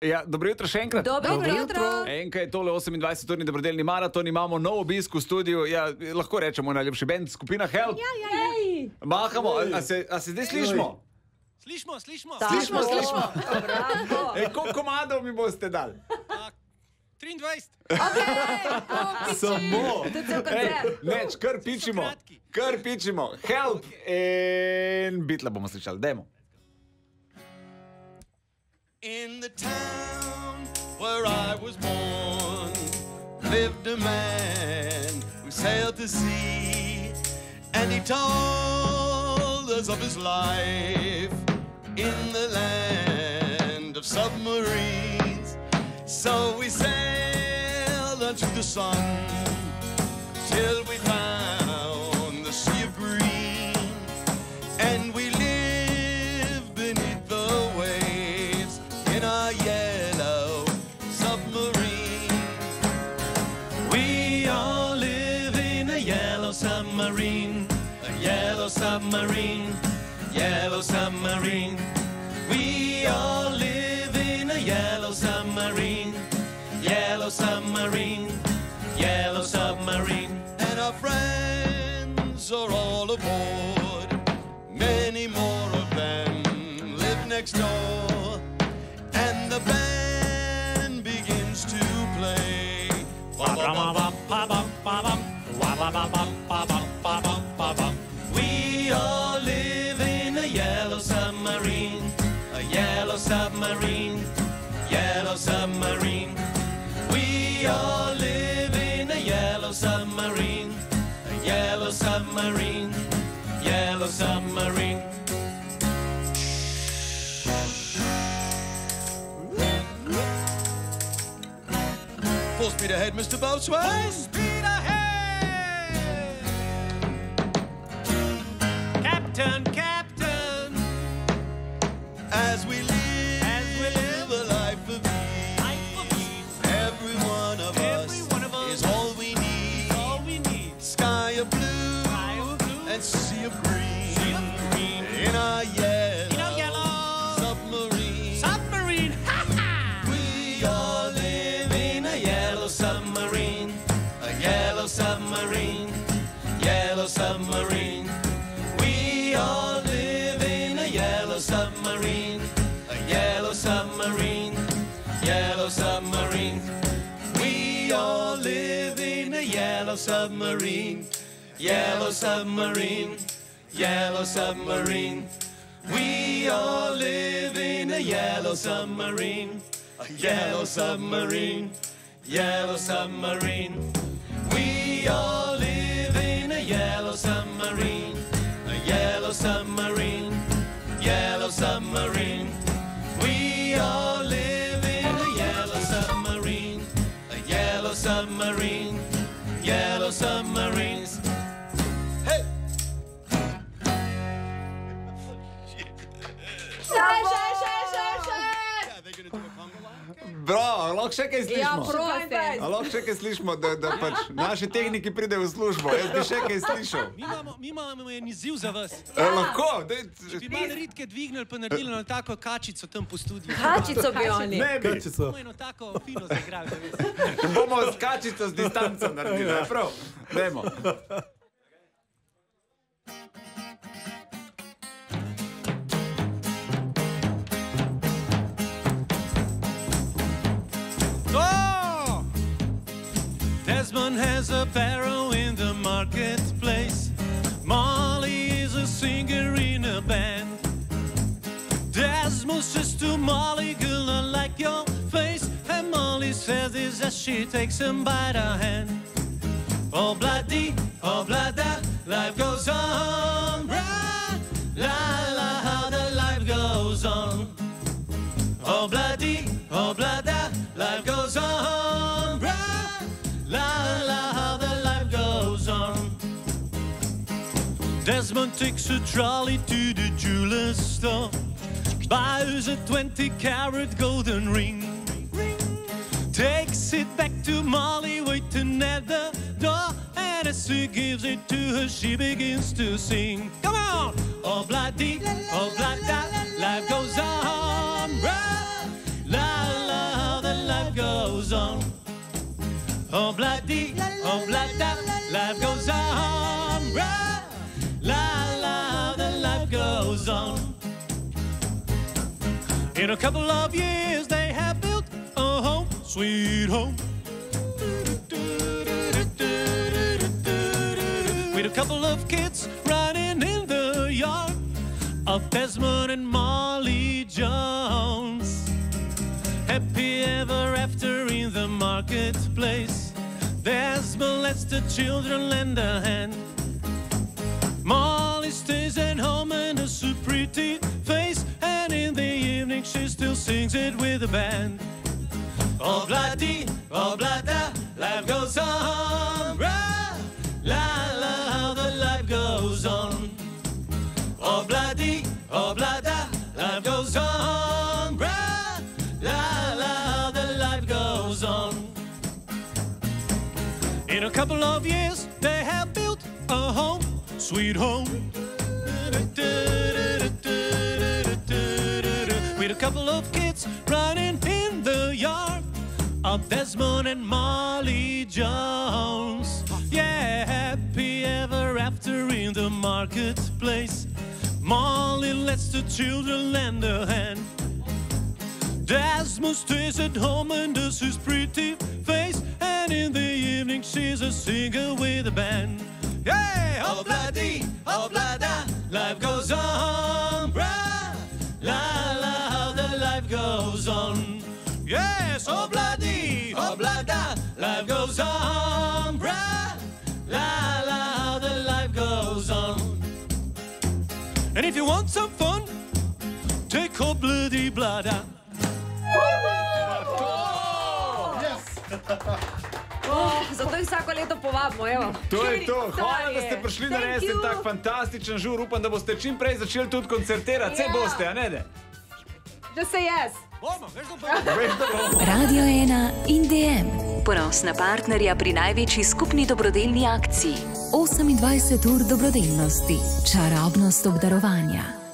Ja, dobro jutro še enkrat. Dobro jutro. Enka je tole 28-urni dobrodelni maraton, imamo nov obisk v studiu, ja, lahko rečemo najljubši bend, skupina Help. Mahamo, a se zdaj slišimo? Slišimo. Slišimo. Bravo. Koliko komadov mi boste dali? 23. Samo. To je cel koncert. Neč, kar pičimo. Help in Beatla bomo slišali, dajmo. In the town where I was born lived a man who sailed to sea, and he told us of his life in the land of submarines. So we sailed unto the sun till we found the sea of green, and we lived beneath the waves in a yellow submarine. We all live in a yellow submarine, a yellow submarine, yellow submarine. We all live in a yellow submarine, yellow submarine, yellow submarine. And our friends are all aboard, many more of them live next door, and the band begins to play. We all live in a yellow submarine, a yellow submarine, yellow submarine. We all live in a yellow submarine, a yellow submarine, yellow submarine. Full speed ahead, Mr. Boatswain. Full speed ahead. Captain, Captain. As we live a life of ease. Every one of us is all we need. Sky of blue and sea of green. In a yellow submarine. We all live in a yellow submarine, a yellow submarine, yellow submarine. We all live in a yellow submarine, a yellow submarine, yellow submarine. We all live in a yellow submarine, yellow submarine, yellow submarine. We all live in a yellow submarine, a yellow submarine, yellow submarine. We all live in a yellow submarine, a yellow submarine, yellow submarine. We all live in a yellow submarine, a yellow submarine, yellow submarines. Hey! Yeah, they're gonna do a conga line? Bravo, lahko še kaj Ja, slišimo? prosim. A lahko še kaj slišimo, da pač naši tehniki pridejo v službo? Jaz bi še kaj slišal. Mi imamo en izziv za vas. Lahko? Če bi malo ritke dvignili pa naredili eno tako kačico tam po studiu. Kačico bi oni. Ne bi. Samo eno tako fino zaigrali. da veste. Bomo s kačico z distanco naredili, je prav? Dajmo. Oh! Desmond has a barrow in the marketplace. Molly is a singer in a band. Desmond says to Molly, girl, I like your face. And Molly says this as she takes him by the hand. Oh, bloody, oh, blada, life goes on. La, la, how the life goes on. Oh, bloody, oh, blada, life goes on. La, la, how the life goes on. Desmond takes a trolley to the jeweler's store, buys a 20-carat golden ring, takes it back to Molly, waiting at the door, and as he gives it to her, she begins to sing. Come on! Oh, bloody, oh, blada, life goes on. La, la, goes on. Oh, bloody, oh, blada, life goes on. La, la, the life goes on. In a couple of years, they have built a home, sweet home. With a couple of kids running in the yard of Desmond and Molly Jones. Happy ever after in the marketplace. Desmond lets the children lend a hand. Molly stays at home and has a pretty face, and in the evening she still sings it with a band. Oh, bloody, oh, blada, life goes on. La, la, the life goes on. Oh, bloody, oh, blada, life goes on. La, la, the life goes on. In a couple of years, they have built a home, sweet home. With a couple of kids running in the yard of Desmond and Molly Jones. Yeah, happy ever after in the marketplace. Molly lets the children lend a hand. Desmond stays at home and does his pretty face, and in the evening she's a singer with a band. Hey, oh bloody, oh blada, life goes on. La la, the life goes on. Yes, oh bloody, oh blada, life goes on. La la, the life goes on. And if you want some fun, take oh bloody blada. Zato jih vsako leto povabimo, evo. To je to. Hvala, da ste je. prišli Thank narediti you. tak fantastičen žur. Upam, da boste čim prej začeli tudi koncertirati. Saj Ja. boste, a ne de? Just say yes. Bomo, veš, da bomo. Veš, da bomo. Radio 1 in DM. Ponosna partnerja pri največji skupni dobrodelni akciji. 28 ur dobrodelnosti. Čarobnost obdarovanja.